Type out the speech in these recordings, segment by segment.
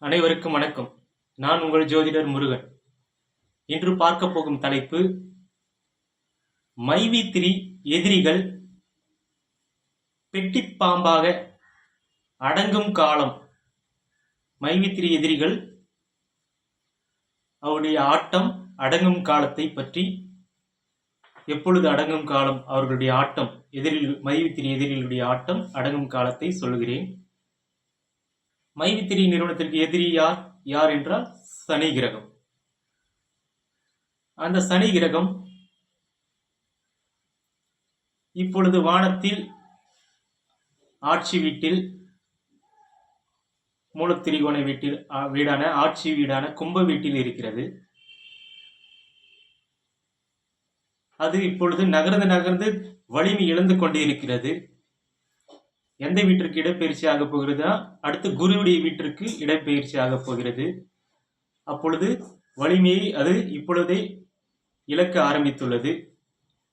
அனைவருக்கும் வணக்கம். நான் உங்கள் ஜோதிடர் முருகன். இன்று பார்க்க போகும் தலைப்பு மைவி3 எதிரிகள் பெட்டிப்பாம்பாக அடங்கும் காலம். மைவி3 எதிரிகள் அவருடைய ஆட்டம் அடங்கும் காலத்தை பற்றி, எப்பொழுது அடங்கும் காலம், அவர்களுடைய ஆட்டம், மைவி3 எதிரிகளுடைய ஆட்டம் அடங்கும் காலத்தை சொல்கிறேன். மைவி3 நிறுவனத்திற்கு எதிரி யார் என்றால் சனி கிரகம். அந்த சனி கிரகம் இப்பொழுது வானத்தில் ஆட்சி வீட்டில், மூலத்திரிகோண வீடான ஆட்சி வீடான கும்ப வீட்டில் இருக்கிறது. அது இப்பொழுது நகர்ந்து வலிமை இழந்து கொண்டே இருக்கிறது. எந்த வீட்டிற்கு இடப்பெயர்ச்சி ஆக போகிறதுனா அடுத்து குருவுடைய வீட்டிற்கு இடப்பெயர்ச்சி ஆக போகிறது. அப்பொழுது வலிமையை அது இப்பொழுதே இழக்க ஆரம்பித்துள்ளது.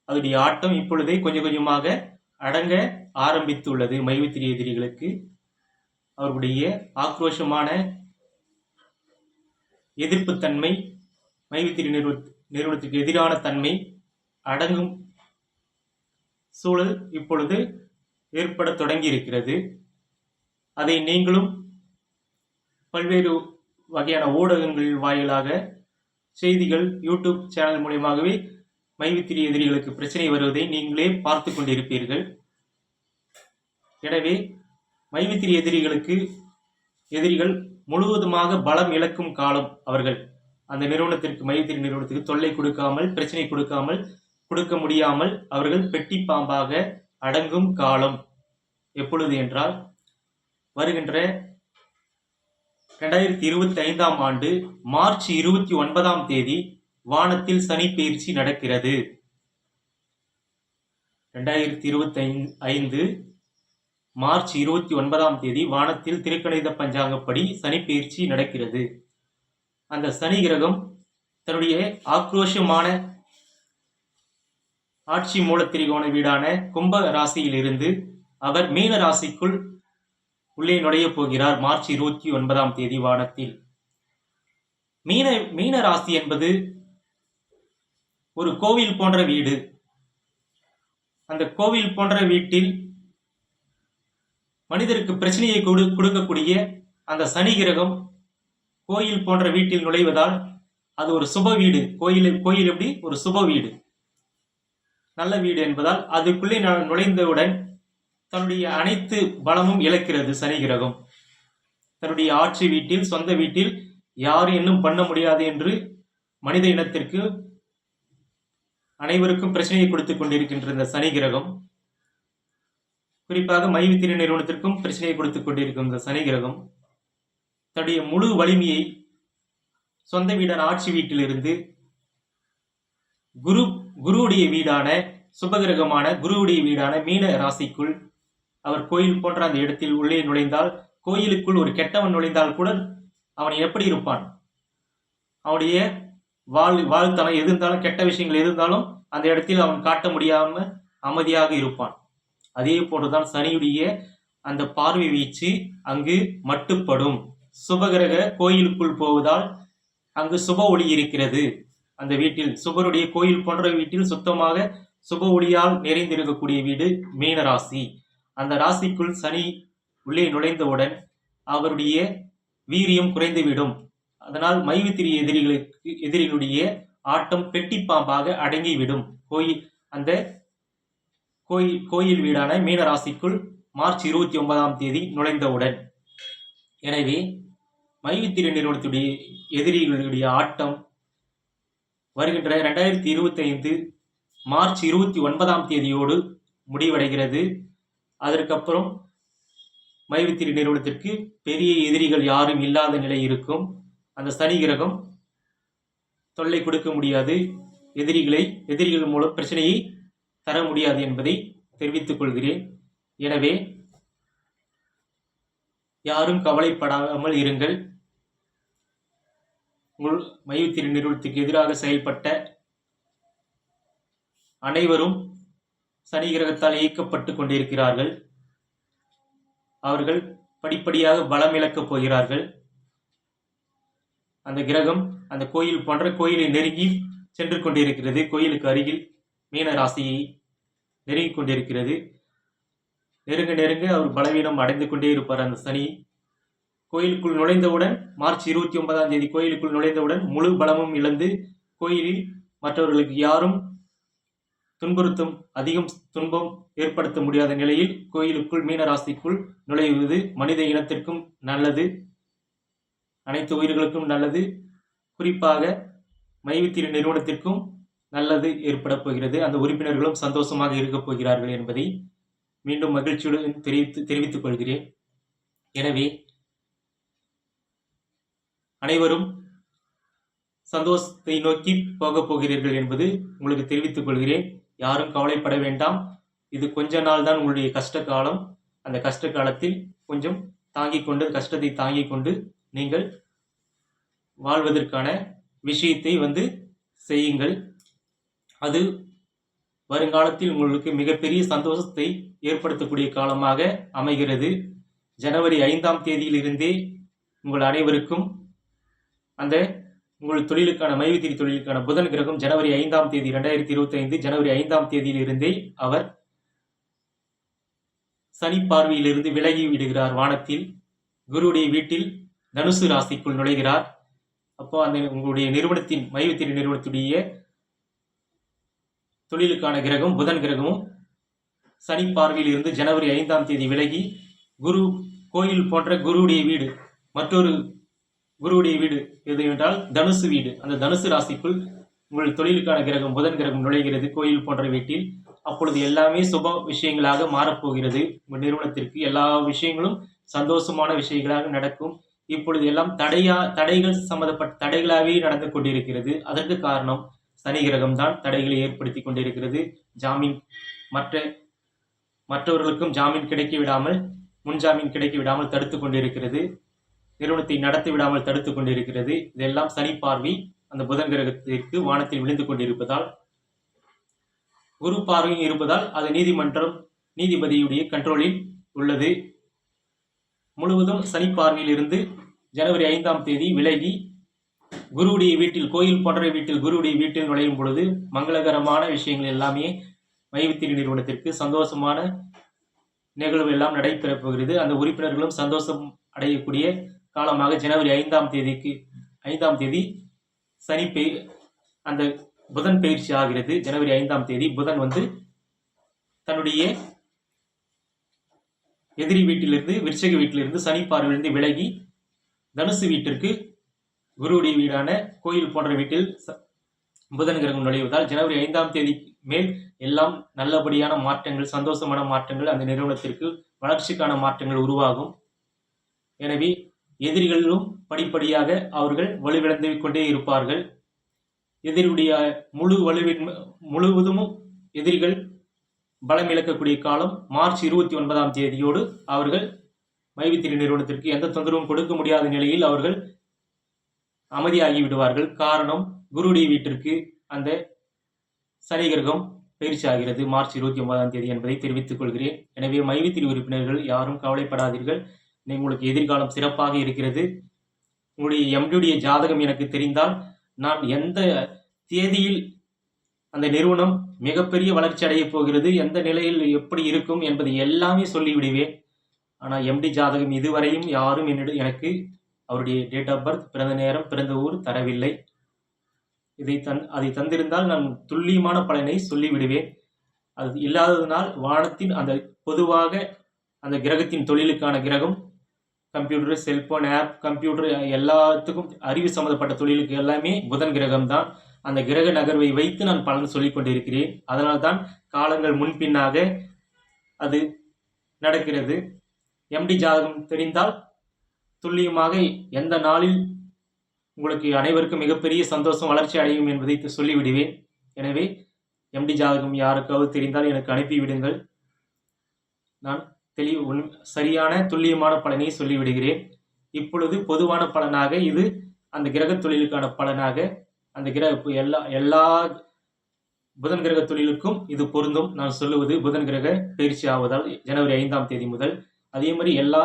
அதனுடைய ஆட்டம் இப்பொழுதே கொஞ்சம் கொஞ்சமாக அடங்க ஆரம்பித்துள்ளது. மைவி3 எதிரிகளுக்கு அவர்களுடைய ஆக்ரோஷமான எதிர்ப்புத்தன்மை, மைவி3 நிறுவனத்திற்கு எதிரான தன்மை அடங்கும் சூழல் இப்பொழுது ஏற்பட தொடங்கி இருக்கிறது. அதை நீங்களும் பல்வேறு வகையான ஊடகங்கள் வாயிலாக, செய்திகள், யூடியூப் சேனல் மூலமாகவே மைவி3 எதிரிகளுக்கு பிரச்சனை வருவதை நீங்களே பார்த்து கொண்டிருப்பீர்கள். எனவே மைவி3 எதிரிகள் முழுவதுமாக பலம் இழக்கும் காலம். அவர்கள் அந்த நிறுவனத்திற்கு, மைவி3 நிறுவனத்திற்கு தொல்லை கொடுக்காமல், பிரச்சனை கொடுக்க முடியாமல் அவர்கள் பெட்டி பாம்பாக அடங்கும் காலம் எப்பொழுது என்றால், வருகின்ற 2025ஆம் ஆண்டு மார்ச் 29ஆம் தேதி வானத்தில் சனி பெயர்ச்சி நடக்கிறது. 2025 மார்ச் 29ஆம் தேதி வானத்தில் திருக்கணித பஞ்சாங்கப்படி சனி பெயர்ச்சி நடக்கிறது. அந்த சனி கிரகம் தன்னுடைய ஆக்ரோஷமான ஆட்சி மூலத்திரிகோண வீடான கும்ப ராசியிலிருந்து அவர் மீன ராசிக்குள் உள்ளே நுழைய போகிறார். மார்ச் 29ஆம் தேதி வானத்தில். மீன ராசி என்பது ஒரு கோவில் போன்ற வீடு. அந்த கோவில் போன்ற வீட்டில் மனிதருக்கு பிரச்சனையை கொடுக்கக்கூடிய அந்த சனி கிரகம் கோயில் போன்ற வீட்டில் நுழைவதால் அது ஒரு சுப வீடு. கோயில் எப்படி ஒரு சுப வீடு, நல்ல வீடு என்பதால் அதுக்குள்ளே நுழைந்தவுடன் தன்னுடைய அனைத்து பலமும் இழக்கிறது. சனி கிரகம் தன்னுடைய ஆட்சி வீட்டில், சொந்த வீட்டில் யாரும் இன்னும் பண்ண முடியாது என்று மனித இனத்திற்கு அனைவருக்கும் பிரச்சனையை கொடுத்துக் கொண்டிருக்கின்ற இந்த சனி கிரகம், குறிப்பாக மைவி3 நிறுவனத்திற்கும் பிரச்சனையை கொடுத்துக் கொண்டிருக்கும் இந்த சனி கிரகம் தன்னுடைய முழு வலிமையை சொந்த வீடான ஆட்சி வீட்டிலிருந்து குருவுடைய வீடான, சுபகிரகமான குருவுடைய வீடான மீன ராசிக்குள் அவர் கோயில் போன்ற அந்த இடத்தில் உள்ளே நுழைந்தால், கோயிலுக்குள் ஒரு கெட்டவன் நுழைந்தால் கூட அவன் எப்படி இருப்பான்? அவனுடைய வாழ்த்தனம் எது இருந்தாலும், கெட்ட விஷயங்கள் எது இருந்தாலும் அந்த இடத்தில் அவன் காட்ட முடியாம அமைதியாக இருப்பான். அதே போன்றுதான் சனியுடைய அந்த பார்வை வீச்சு அங்கு மட்டுப்படும். சுபகிரக கோயிலுக்குள் போவதால் அங்கு சுப ஒளி இருக்கிறது. அந்த வீட்டில், சுபருடைய கோயில் போன்ற வீட்டில் சுத்தமாக சுப ஒளியால் நிறைந்திருக்கக்கூடிய வீடு மீன ராசி. அந்த ராசிக்குள் சனி உள்ளே நுழைந்தவுடன் அவருடைய வீரியம் குறைந்துவிடும். அதனால் மைவி3 எதிரிகளுடைய ஆட்டம் பெட்டி பாம்பாக அடங்கிவிடும். கோயில் வீடான மீன ராசிக்குள் மார்ச் 29ஆம் தேதி நுழைந்தவுடன். எனவே மைவி3 நிறுவனத்துடைய எதிரிகளுடைய ஆட்டம் வருகின்ற 2025 மார்ச் 29ஆம் தேதியோடு முடிவடைகிறது. அதற்கப்புறம் மைவி3 நிறுவனத்திற்கு பெரிய எதிரிகள் யாரும் இல்லாத நிலை இருக்கும். அந்த சனி கிரகம் தொல்லை கொடுக்க முடியாது, எதிரிகள் மூலம் பிரச்சனையை தர முடியாது என்பதை தெரிவித்துக் கொள்கிறேன். எனவே யாரும் கவலைப்படாமல் இருங்கள். உங்கள் மைவி3 நிறுவனத்துக்கு எதிராக செயல்பட்ட அனைவரும் சனி கிரகத்தால் இயக்கப்பட்டு கொண்டிருக்கிறார்கள். அவர்கள் படிப்படியாக பலம் இழக்கப் போகிறார்கள். அந்த கிரகம் அந்த கோயில் போன்ற கோயிலை நெருங்கி சென்று கொண்டிருக்கிறது. கோயிலுக்கு அருகில் மீன ராசியை நெருங்கி கொண்டிருக்கிறது. நெருங்க நெருங்க அவர் பலவீனம் அடைந்து கொண்டே இருப்பார் அந்த சனி. கோயிலுக்குள் நுழைந்தவுடன் மார்ச் 29ஆம் தேதி கோயிலுக்குள் நுழைந்தவுடன் முழு பலமும் இழந்து கோயிலில் மற்றவர்களுக்கு யாரும் துன்புறுத்தும் அதிகம் துன்பம் ஏற்படுத்த முடியாத நிலையில் கோயிலுக்குள் மீனராசிக்குள் நுழைவது மனித இனத்திற்கும் நல்லது, அனைத்து உயிர்களுக்கும் நல்லது, குறிப்பாக மைவித்திரி நிறுவனத்திற்கும் நல்லது ஏற்பட போகிறது. அந்த உறுப்பினர்களும் சந்தோஷமாக இருக்கப் போகிறார்கள் என்பதை மீண்டும் மகிழ்ச்சியுடன் தெரிவித்துக் கொள்கிறேன். எனவே அனைவரும் சந்தோஷத்தை நோக்கி போகப் போகிறீர்கள் என்பது உங்களுக்கு தெரிவித்துக் கொள்கிறேன். யாரும் கவலைப்பட வேண்டாம். இது கொஞ்ச நாள் தான் உங்களுடைய கஷ்ட காலம். அந்த கஷ்ட காலத்தில் கொஞ்சம் தாங்கிக் கொண்டு கஷ்டத்தை தாங்கிக் கொண்டு நீங்கள் வாழ்வதற்கான விஷயத்தை செய்யுங்கள். அது வருங்காலத்தில் உங்களுக்கு மிகப்பெரிய சந்தோஷத்தை ஏற்படுத்தக்கூடிய காலமாக அமைகிறது. ஜனவரி 5ஆம் தேதியிலிருந்தே உங்கள் அனைவருக்கும் அந்த உங்கள் தொழிலுக்கான மைவித்திரி தொழிலுக்கான புதன் கிரகம் ஜனவரி 5ஆம் தேதி 2025 ஜனவரி 5ஆம் தேதியிலிருந்தே அவர் சனி பார்வையிலிருந்து விலகி விடுகிறார். வானத்தில் குருவுடைய வீட்டில் தனுசு ராசிக்குள் நுழைகிறார். அப்போ அந்த உங்களுடைய நிறுவனத்தின் மைவித்திரி நிறுவனத்துடைய தொழிலுக்கான கிரகம் புதன் கிரகமும் சனி பார்வையில் இருந்து ஜனவரி 5ஆம் தேதி விலகி குரு கோயில் போன்ற குருவுடைய வீடு மற்றொரு குருவுடைய வீடு எது என்றால் தனுசு வீடு. அந்த தனுசு ராசிக்குள் உங்கள் தொழிலுக்கான கிரகம் புதன் கிரகம் நுழைகிறது கோயில் போன்ற வீட்டில். அப்பொழுது எல்லாமே சுப விஷயங்களாக மாறப்போகிறது. உங்கள் நிறுவனத்திற்கு எல்லா விஷயங்களும் சந்தோஷமான விஷயங்களாக நடக்கும். இப்பொழுது எல்லாம் தடைகள் சம்பந்தப்பட்ட தடைகளாகவே நடந்து கொண்டிருக்கிறது. அதற்கு காரணம் சனி கிரகம் தான் தடைகளை ஏற்படுத்தி கொண்டிருக்கிறது. ஜாமீன் மற்றவர்களுக்கும் ஜாமீன் கிடைக்க விடாமல் முன்ஜாமீன் கிடைக்க விடாமல் தடுத்து கொண்டிருக்கிறது. நிறுவனத்தை நடத்தி விடாமல் தடுத்து கொண்டிருக்கிறது. இதெல்லாம் சனி பார்வை அந்த புதன் கிரகத்திற்கு வானத்தில் விழுந்து கொண்டிருப்பதால், குரு பார்வையும் இருப்பதால் அது நீதிபதியுடைய கண்ட்ரோலில் உள்ளது. முழுவதும் சனி பார்வையில் இருந்து ஜனவரி 5ஆம் தேதி விலகி குருவுடைய வீட்டில் கோயில் போன்ற வீட்டில் குருவுடைய வீட்டில் நுழையும் பொழுது மங்களகரமான விஷயங்கள் எல்லாமே மைவித்திரி நிறுவனத்திற்கு சந்தோஷமான நிகழ்வு எல்லாம் நடைபெறப் போகிறது. அந்த உறுப்பினர்களும் சந்தோஷம் அடையக்கூடிய காலமாக ஜனவரி 5ஆம் தேதி சனி அந்த புதன் பயிற்சி ஆகிறது. ஜனவரி 5ஆம் தேதி புதன் தன்னுடைய எதிரி வீட்டிலிருந்து விருச்சிக வீட்டிலிருந்து சனி பார்வையிலிருந்து விலகி தனுசு வீட்டிற்கு குருவுடைய வீடான கோயில் போன்ற வீட்டில் புதன் கிரகம் நுழைவதால் ஜனவரி 5ஆம் தேதி மேல் எல்லாம் நல்லபடியான மாற்றங்கள் சந்தோஷமான மாற்றங்கள் அந்த நிறுவனத்திற்கு வளர்ச்சிக்கான மாற்றங்கள் உருவாகும். எனவே எதிரிகளும் படிப்படியாக அவர்கள் வலுவிழந்து கொண்டே இருப்பார்கள். எதிரியுடைய முழுவதும் எதிரிகள் பலம் இழக்கக்கூடிய காலம் மார்ச் 29ஆம் தேதியோடு அவர்கள் மைவித்திரி நிறுவனத்திற்கு எந்த தொந்தரவும் கொடுக்க முடியாத நிலையில் அவர்கள் அமைதியாகி விடுவார்கள். காரணம் குருவுடைய வீட்டிற்கு அந்த சனி கிரகம் பயிற்சி ஆகிறது மார்ச் 29ஆம் தேதி என்பதை தெரிவித்துக் கொள்கிறேன். எனவே மைவித்திரி உறுப்பினர்கள் யாரும் கவலைப்படாதீர்கள். உங்களுக்கு எதிர்காலம் சிறப்பாக இருக்கிறது. உங்களுடைய எம்டியுடைய ஜாதகம் எனக்கு தெரிந்தால் நான் எந்த தேதியில் அந்த நிறுவனம் மிகப்பெரிய வளர்ச்சி அடைய போகிறது, எந்த நிலையில் எப்படி இருக்கும் என்பதை எல்லாமே சொல்லிவிடுவேன். ஆனால் எம்டி ஜாதகம் இதுவரையும் யாரும் எனக்கு அவருடைய டேட் ஆஃப் பர்த், பிறந்த நேரம், பிறந்த ஊர் தரவில்லை. அதை தந்திருந்தால் நான் துல்லியமான பலனை சொல்லிவிடுவேன். அது இல்லாததனால் வானத்தின் அந்த பொதுவாக அந்த கிரகத்தின் தொழிலுக்கான கிரகம் கம்ப்யூட்டர், செல்போன், ஆப், கம்ப்யூட்டர் எல்லாத்துக்கும் அறிவு சம்பந்தப்பட்ட தொழிலுக்கு எல்லாமே புதன் கிரகம் தான். அந்த கிரக நகர்வை வைத்து நான் பலன் சொல்லிக் கொண்டிருக்கிறேன். அதனால்தான் காலங்கள் முன்பின்னாக அது நடக்கிறது. எம்டி ஜாதகம் தெரிந்தால் துல்லியமாக எந்த நாளில் உங்களுக்கு அனைவருக்கும் மிகப்பெரிய சந்தோஷம் வளர்ச்சி அடையும் என்பதை சொல்லிவிடுவேன். எனவே எம்டி ஜாதகம் யாருக்காவது தெரிந்தால் எனக்கு அனுப்பிவிடுங்கள். நான் சரியான துல்லியமான பலனை சொல்லிவிடுகிறேன். இப்பொழுது பொதுவான பலனாக இது அந்த கிரக தொழிலுக்கான பலனாக அந்த எல்லா புதன் கிரக தொழிலுக்கும் இது பொருந்தும். நான் சொல்லுவது புதன் கிரக பயிற்சி ஆவதால் ஜனவரி 5ஆம் தேதி முதல். அதே மாதிரி எல்லா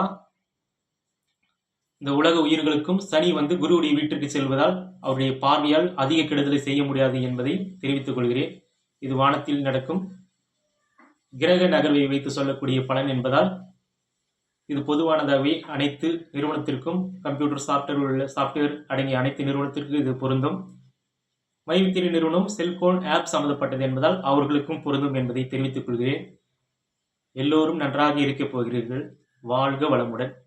இந்த உலக உயிர்களுக்கும் சனி வந்து குருவுடைய வீட்டிற்கு செல்வதால் அவருடைய பார்வையால் அதிக கெடுதலை செய்ய முடியாது என்பதை தெரிவித்துக் கொள்கிறேன். இது வானத்தில் நடக்கும் கிரக நகர்வை வைத்து சொல்லக்கூடிய பலன் என்பதால் இது பொதுவானதாகவே அனைத்து நிறுவனத்திற்கும் கம்ப்யூட்டர் சாப்ட்வேர் அடங்கிய அனைத்து நிறுவனத்திற்கும் இது பொருந்தும். மைவித்திரி நிறுவனம் செல்போன் ஆப் சம்பந்தப்பட்டது என்பதால் அவர்களுக்கும் பொருந்தும் என்பதை தெரிவித்துக் கொள்கிறேன். எல்லோரும் நன்றாக இருக்கப் போகிறீர்கள். வாழ்க வளமுடன்.